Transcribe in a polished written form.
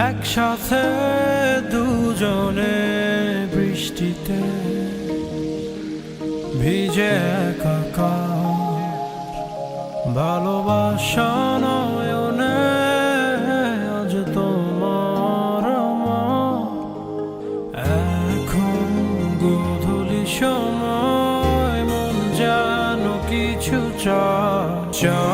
একসাথে দুজনে বৃষ্টিতে ভিজে একাকার, ভালোবাসা নয়নে আজ তোমার আমার। এখন গোধূলি সময় মন যেন কিছু চায়।